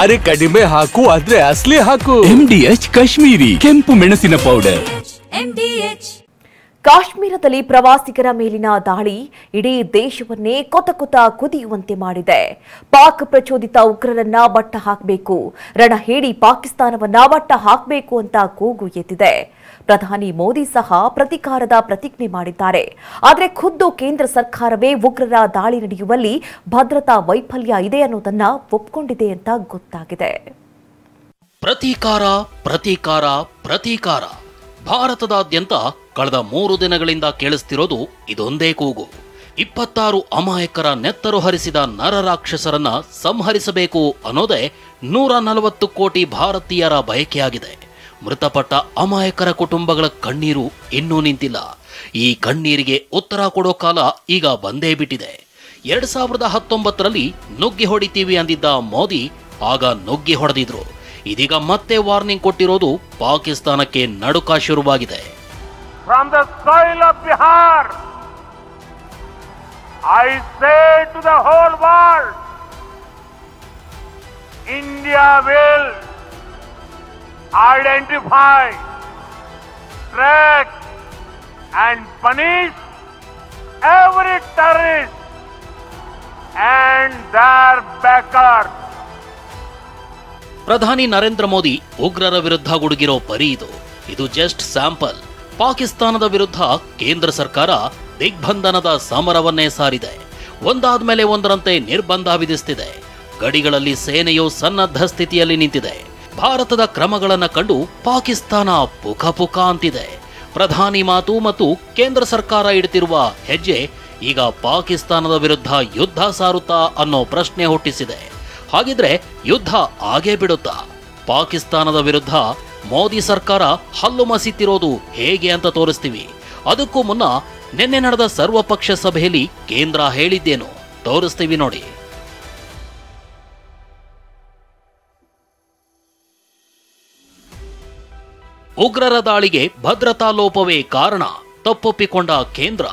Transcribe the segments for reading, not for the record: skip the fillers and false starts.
ಅರೆ ಕಡಿಮೆ ಹಾಕು ಆದ್ರೆ ಅಸಲಿ ಹಾಕು. MDH ಕಾಶ್ಮೀರಿ ಕೆಂಪು ಮೆಣಸಿನ ಪೌಡರ್. ಕಾಶ್ಮೀರದಲ್ಲಿ ಪ್ರವಾಸಿಗರ ಮೇಲಿನ ದಾಳಿ ಇಡೀ ದೇಶವನ್ನೇ ಕೊತ ಕುದಿಯುವಂತೆ ಮಾಡಿದೆ. ಪಾಕ್ ಪ್ರಚೋದಿತ ಉಗ್ರರನ್ನ ಮಟ್ಟ ಹಾಕಬೇಕು, ರಣ ಹೇಳಿ ಪಾಕಿಸ್ತಾನವನ್ನ ಮಟ್ಟ ಹಾಕಬೇಕು ಅಂತ ಕೂಗು ಎದ್ದಿದೆ. ಪ್ರಧಾನಿ ಮೋದಿ ಸಹ ಪ್ರತಿಕಾರದ ಪ್ರತಿಜ್ಞೆ ಮಾಡಿದ್ದಾರೆ. ಆದರೆ ಖುದ್ದು ಕೇಂದ್ರ ಸರ್ಕಾರವೇ ಉಗ್ರರ ದಾಳಿ ನಡೆಯುವಲ್ಲಿ ಭದ್ರತಾ ವೈಫಲ್ಯ ಇದೆ ಅನ್ನೋದನ್ನ ಒಪ್ಪಿಕೊಂಡಿದೆ ಅಂತ ಗೊತ್ತಾಗಿದೆ. ಪ್ರತೀಕಾರ ಪ್ರತೀಕಾರ ಪ್ರತೀಕಾರ ಭಾರತದಾದ್ಯಂತ ಕಳೆದ 3 ದಿನಗಳಿಂದ ಕೇಳಿಸ್ತಿರೋದು ಇದೊಂದೇ ಕೂಗು. 26 ಅಮಾಯಕರ ನೆತ್ತರು ಹರಿಸಿದ ನರರಾಕ್ಷಸರನ್ನ ಸಂಹರಿಸಬೇಕು ಅನ್ನೋದೇ 140 ಕೋಟಿ ಭಾರತೀಯರ ಬಯಕೆಯಾಗಿದೆ. ಮೃತಪಟ್ಟ ಅಮಾಯಕರ ಕುಟುಂಬಗಳ ಕಣ್ಣೀರು ಇನ್ನೂ ನಿಂತಿಲ್ಲ. ಈ ಕಣ್ಣೀರಿಗೆ ಉತ್ತರ ಕೊಡೋ ಕಾಲ ಈಗ ಬಂದೇ ಬಿಟ್ಟಿದೆ. 2019ರಲ್ಲಿ ನುಗ್ಗಿ ಹೊಡಿತೀವಿ ಅಂದಿದ್ದ ಮೋದಿ ಆಗ ನುಗ್ಗಿ ಹೊಡೆದಿದ್ರು. ಇದೀಗ ಮತ್ತೆ ವಾರ್ನಿಂಗ್ ಕೊಟ್ಟಿರೋದು ಪಾಕಿಸ್ತಾನಕ್ಕೆ ನಡುಕ ಶುರುವಾಗಿದೆ. From the soil of Bihar, I say to the whole world, India will identify, track and punish every terrorist and their backers. ಪ್ರಧಾನಿ ನರೇಂದ್ರ ಮೋದಿ ಉಗ್ರರ ವಿರುದ್ಧ ಗುಡುಗಿರೋ ಪರಿ ಇದು ಜಸ್ಟ್ ಸ್ಯಾಂಪಲ್. ಪಾಕಿಸ್ತಾನದ ವಿರುದ್ಧ ಕೇಂದ್ರ ಸರ್ಕಾರ ದಿಗ್ಬಂಧನದ ಸಮರವನ್ನೇ ಸಾರಿದೆ. ಒಂದಾದ್ಮೇಲೆ ಒಂದರಂತೆ ನಿರ್ಬಂಧ ವಿಧಿಸುತ್ತಿದೆ. ಗಡಿಗಳಲ್ಲಿ ಸೇನೆಯು ಸನ್ನದ್ಧ ಸ್ಥಿತಿಯಲ್ಲಿ ನಿಂತಿದೆ. ಭಾರತದ ಕ್ರಮಗಳನ್ನು ಕಂಡು ಪಾಕಿಸ್ತಾನ ಪುಕ ಪುಕ ಅಂತಿದೆ. ಪ್ರಧಾನಿ ಮಾತು ಮತ್ತು ಕೇಂದ್ರ ಸರ್ಕಾರ ಇಡುತ್ತಿರುವ ಹೆಜ್ಜೆ ಈಗ ಪಾಕಿಸ್ತಾನದ ವಿರುದ್ಧ ಯುದ್ಧ ಸಾರುತ್ತಾ ಅನ್ನೋ ಪ್ರಶ್ನೆ ಹುಟ್ಟಿಸಿದೆ. ಹಾಗಿದ್ರೆ ಯುದ್ಧ ಆಗೇ ಬಿಡುತ್ತಾ? ಪಾಕಿಸ್ತಾನದ ವಿರುದ್ಧ ಮೋದಿ ಸರ್ಕಾರ ಹಲ್ಲು ಮಸಿತಿರೋದು ಹೇಗೆ ಅಂತ ತೋರಿಸ್ತೀವಿ. ಅದಕ್ಕೂ ಮುನ್ನ ನಿನ್ನೆ ನಡೆದ ಸರ್ವಪಕ್ಷ ಸಭೆಯಲ್ಲಿ ಕೇಂದ್ರ ಹೇಳಿದ್ದೇನು ತೋರಿಸ್ತೀವಿ ನೋಡಿ. ಉಗ್ರರ ದಾಳಿಗೆ ಭದ್ರತಾ ಲೋಪವೇ ಕಾರಣ ತಪ್ಪೊಪ್ಪಿಕೊಂಡ ಕೇಂದ್ರ.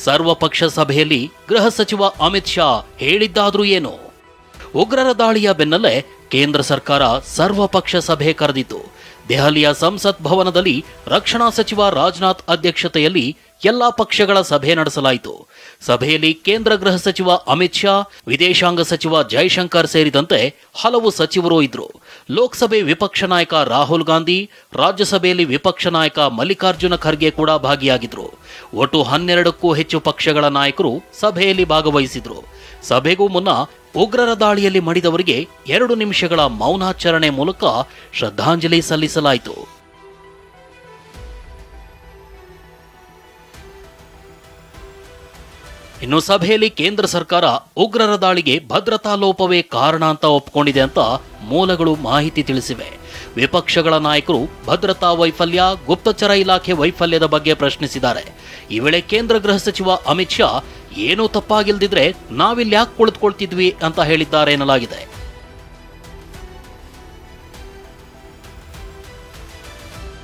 ಸರ್ವಪಕ್ಷ ಸಭೆಯಲ್ಲಿ ಗೃಹ ಸಚಿವ ಅಮಿತ್ ಶಾ ಹೇಳಿದ್ದಾದ್ರೂ ಏನು? ಉಗ್ರರ ದಾಳಿಯ ಬೆನ್ನಲ್ಲೇ ಕೇಂದ್ರ ಸರ್ಕಾರ ಸರ್ವಪಕ್ಷ ಸಭೆ ಕರೆದಿತ್ತು. ದೆಹಲಿಯ ಸಂಸತ್ ಭವನದಲ್ಲಿ ರಕ್ಷಣಾ ಸಚಿವ ರಾಜನಾಥ್ ಅಧ್ಯಕ್ಷತೆಯಲ್ಲಿ ಎಲ್ಲಾ ಪಕ್ಷಗಳ ಸಭೆ ನಡೆಸಲಾಯಿತು. ಸಭೆಯಲ್ಲಿ ಕೇಂದ್ರ ಗೃಹ ಸಚಿವ ಅಮಿತ್ ಶಾ, ವಿದೇಶಾಂಗ ಸಚಿವ ಜೈಶಂಕರ್ ಸೇರಿದಂತೆ ಹಲವು ಸಚಿವರು ಇದ್ರು. ಲೋಕಸಭೆ ವಿಪಕ್ಷ ನಾಯಕ ರಾಹುಲ್ ಗಾಂಧಿ, ರಾಜ್ಯಸಭೆಯಲ್ಲಿ ವಿಪಕ್ಷ ನಾಯಕ ಮಲ್ಲಿಕಾರ್ಜುನ ಖರ್ಗೆ ಕೂಡ ಭಾಗಿಯಾಗಿದ್ರು. ಒಟ್ಟು 12ಕ್ಕೂ ಹೆಚ್ಚು ಪಕ್ಷಗಳ ನಾಯಕರು ಸಭೆಯಲ್ಲಿ ಭಾಗವಹಿಸಿದ್ರು. ಸಭೆಗೂ ಮುನ್ನ ಉಗ್ರರ ದಾಳಿಯಲ್ಲಿ ಮಡಿದವರಿಗೆ 2 ನಿಮಿಷಗಳ ಮೌನಾಚರಣೆ ಮೂಲಕ ಶ್ರದ್ಧಾಂಜಲಿ ಸಲ್ಲಿಸಲಾಯಿತು. ಇನ್ನು ಸಭೆಯಲ್ಲಿ ಕೇಂದ್ರ ಸರ್ಕಾರ ಉಗ್ರರ ದಾಳಿಗೆ ಭದ್ರತಾ ಲೋಪವೇ ಕಾರಣ ಅಂತ ಒಪ್ಪಿಕೊಂಡಿದೆ ಅಂತ ಮೂಲಗಳು ಮಾಹಿತಿ ತಿಳಿಸಿವೆ. ವಿಪಕ್ಷಗಳ ನಾಯಕರು ಭದ್ರತಾ ವೈಫಲ್ಯ, ಗುಪ್ತಚರ ಇಲಾಖೆ ವೈಫಲ್ಯದ ಬಗ್ಗೆ ಪ್ರಶ್ನಿಸಿದ್ದಾರೆ. ಈ ವೇಳೆ ಕೇಂದ್ರ ಗೃಹ ಸಚಿವ ಅಮಿತ್ ಶಾ ಏನೂ ತಪ್ಪಾಗಿಲ್ದಿದ್ರೆ ನಾವಿಲ್ಲಿ ಯಾಕೆ ಕುಳಿತುಕೊಳ್ತಿದ್ವಿ ಅಂತ ಹೇಳಿದ್ದಾರೆ ಎನ್ನಲಾಗಿದೆ.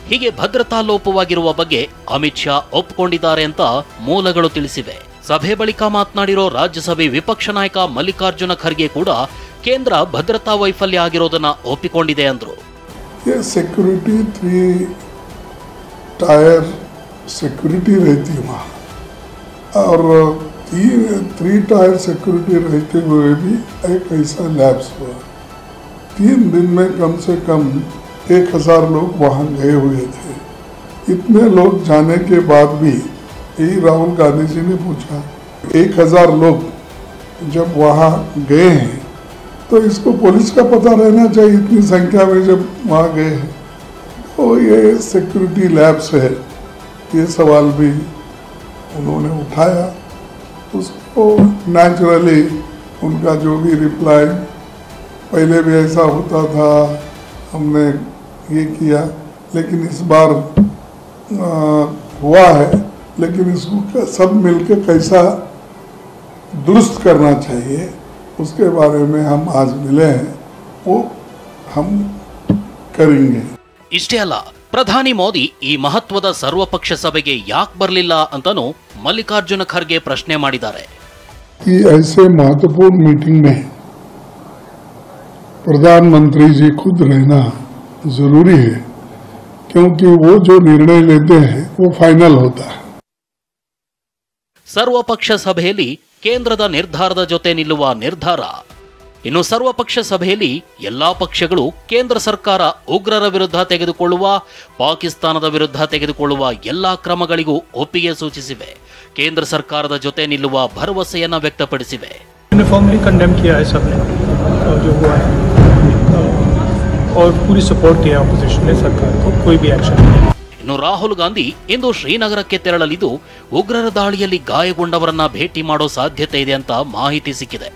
ಹೀಗೆ ಭದ್ರತಾ ಲೋಪವಾಗಿರುವ ಬಗ್ಗೆ ಅಮಿತ್ ಶಾ ಒಪ್ಪಿಕೊಂಡಿದ್ದಾರೆ ಅಂತ ಮೂಲಗಳು ತಿಳಿಸಿವೆ. ಸಭೆ ಬಳಿಕ ಮಾತನಾಡಿರೋ ರಾಜ್ಯಸಭೆ ವಿಪಕ್ಷ ನಾಯಕ ಮಲ್ಲಿಕಾರ್ಜುನ ಖರ್ಗೆ ಕೂಡ ಕೇಂದ್ರ ಭದ್ರತಾ ವೈಫಲ್ಯ ಆಗಿರೋದನ್ನ ಒಪ್ಪಿಕೊಂಡಿದೆ ಅಂದ್ರು. सिक्योरिटी 3 टायर सिक्योरिटी रहती है वहाँ, और 3 टायर सिक्योरिटी रहते हुए भी एक ऐसा लैप्स हुआ. 3 दिन में कम से कम 1000 लोग वहाँ गए हुए थे. इतने लोग जाने के बाद भी यही राहुल गांधी जी ने पूछा, 1000 लोग जब वहाँ गए हैं तो इसको पुलिस का पता रहना चाहिए इतनी संख्या में जब वहाँ गए हैं. तो ये सिक्योरिटी लैब्स है, ये सवाल भी उन्होंने उठाया. उसको नेचुरली उनका जो भी रिप्लाई, पहले भी ऐसा होता था, हमने ये किया, लेकिन इस बार हुआ है, लेकिन इसको सब मिलकर कैसा दुरुस्त करना चाहिए उसके बारे में हम आज मिले हैं, वो हम करेंगे. ಇಷ್ಟೇ ಅಲ್ಲ, ಪ್ರಧಾನಿ ಮೋದಿ ಈ ಮಹತ್ವದ ಸರ್ವಪಕ್ಷ ಸಭೆಗೆ ಯಾಕೆ ಬರಲಿಲ್ಲ ಅಂತಾನೂ ಮಲ್ಲಿಕಾರ್ಜುನ ಖರ್ಗೆ ಪ್ರಶ್ನೆ ಮಾಡಿದ್ದಾರೆ. कि ऐसे महत्वपूर्ण मीटिंग में प्रधानमंत्री जी खुद रहना जरूरी है, क्योंकि वो जो निर्णय लेते हैं वो फाइनल होता है। ಸರ್ವಪಕ್ಷ ಸಭೆಯಲ್ಲಿ ಕೇಂದ್ರದ ನಿರ್ಧಾರದ ಜೊತೆ ನಿಲ್ಲುವ ನಿರ್ಧಾರ. ಇನ್ನು ಸರ್ವಪಕ್ಷ ಸಭೆಯಲ್ಲಿ ಎಲ್ಲಾ ಪಕ್ಷಗಳು ಕೇಂದ್ರ ಸರ್ಕಾರ ಉಗ್ರರ ವಿರುದ್ಧ ತೆಗೆದುಕೊಳ್ಳುವ, ಪಾಕಿಸ್ತಾನದ ವಿರುದ್ಧ ತೆಗೆದುಕೊಳ್ಳುವ ಎಲ್ಲಾ ಕ್ರಮಗಳಿಗೂ ಒಪ್ಪಿಗೆ ಸೂಚಿಸಿವೆ. ಕೇಂದ್ರ ಸರ್ಕಾರದ ಜೊತೆ ನಿಲ್ಲುವ ಭರವಸೆಯನ್ನ ವ್ಯಕ್ತಪಡಿಸಿವೆ. यूनिफॉर्मली कंडेम किया है सबने जो हुआ है और पूरी सपोर्ट किया अपोजिशन ने सरकार को, कोई भी एक्शन नहीं। ಇನ್ನು ರಾಹುಲ್ ಗಾಂಧಿ ಇಂದು ಶ್ರೀನಗರಕ್ಕೆ ತೆರಳಲಿದ್ದು ಉಗ್ರರ ದಾಳಿಯಲ್ಲಿ ಗಾಯಗೊಂಡವರನ್ನ ಭೇಟಿ ಮಾಡೋ ಸಾಧ್ಯತೆ ಇದೆ ಅಂತ ಮಾಹಿತಿ ಸಿಕ್ಕಿದೆ.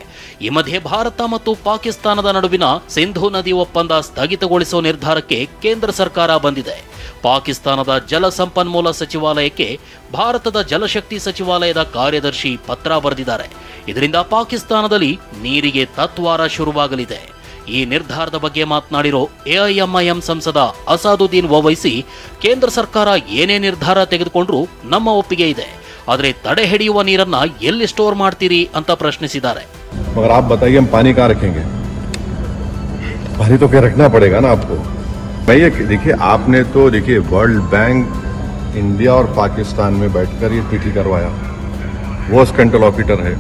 ಈ ಮಧ್ಯೆ ಭಾರತ ಮತ್ತು ಪಾಕಿಸ್ತಾನದ ನಡುವಿನ ಸಿಂಧೂ ನದಿ ಒಪ್ಪಂದ ಸ್ಥಗಿತಗೊಳಿಸುವ ನಿರ್ಧಾರಕ್ಕೆ ಕೇಂದ್ರ ಸರ್ಕಾರ ಬಂದಿದೆ. ಪಾಕಿಸ್ತಾನದ ಜಲ ಸಂಪನ್ಮೂಲ ಸಚಿವಾಲಯಕ್ಕೆ ಭಾರತದ ಜಲಶಕ್ತಿ ಸಚಿವಾಲಯದ ಕಾರ್ಯದರ್ಶಿ ಪತ್ರ ಬರೆದಿದ್ದಾರೆ. ಇದರಿಂದ ಪಾಕಿಸ್ತಾನದಲ್ಲಿ ನೀರಿಗೆ ತತ್ವಾರ ಶುರುವಾಗಲಿದೆ. ಈ ನಿರ್ಧಾರದ ಬಗ್ಗೆ ಮಾತನಾಡಿರೋ ಎಐಎಂಐಎಂ ಸಂಸದ ಅಸಾದುದ್ದೀನ್ ಓವೈಸಿ, ಕೇಂದ್ರ ಸರ್ಕಾರ ಏನೇ ನಿರ್ಧಾರ ತೆಗೆದುಕೊಂಡ್ರೂ ನಮ್ಮ ಒಪ್ಪಿಗೆ ಇದೆ, ಆದರೆ ತಡೆ ಹಿಡಿಯುವ ನೀರನ್ನ ಎಲ್ಲಿ ಸ್ಟೋರ್ ಮಾಡ್ತೀರಿ ಅಂತ ಪ್ರಶ್ನಿಸಿದ್ದಾರೆ. मगर आप बताइए हम पानी कहाँ रखेंगे? पानी तो क्या रखना पड़ेगा ना आपको। मैं ये देखिए, आपने तो देखिए वर्ल्ड बैंक इंडिया और पाकिस्तान में बैठकर ये ट्रीटी करवाया, वो सेंट्रल ऑफिसर है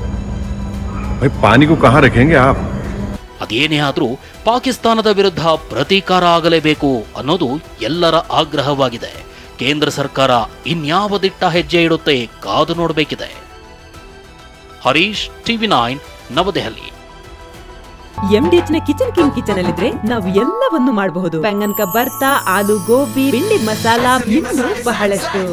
भाई, पानी को कहाँ रखेंगे आप? ಅದೇನೇ ಆದ್ರೂ ಪಾಕಿಸ್ತಾನದ ವಿರುದ್ಧ ಪ್ರತೀಕಾರ ಆಗಲೇಬೇಕು ಅನ್ನೋದು ಎಲ್ಲರ ಆಗ್ರಹವಾಗಿದೆ. ಕೇಂದ್ರ ಸರ್ಕಾರ ಇನ್ಯಾವ ದಿಟ್ಟ ಹೆಜ್ಜೆ ಇಡುತ್ತೆ ಕಾದು ನೋಡಬೇಕಿದೆ. ಹರೀಶ್, TV9, ನವದೆಹಲಿ. MDH ನ ಕಿಚನ್ ಅಲ್ಲಿದ್ರೆ ನಾವು ಎಲ್ಲವನ್ನು ಮಾಡಬಹುದು. ಬೆಂಗನ್ ಕಾ ಬರ್ತಾ, ಆಲೂ ಗೋಬಿ, ಬಿಂಡಿ ಮಸಾಲಾ, ಇನ್ನೂ ಬಹಳಷ್ಟು.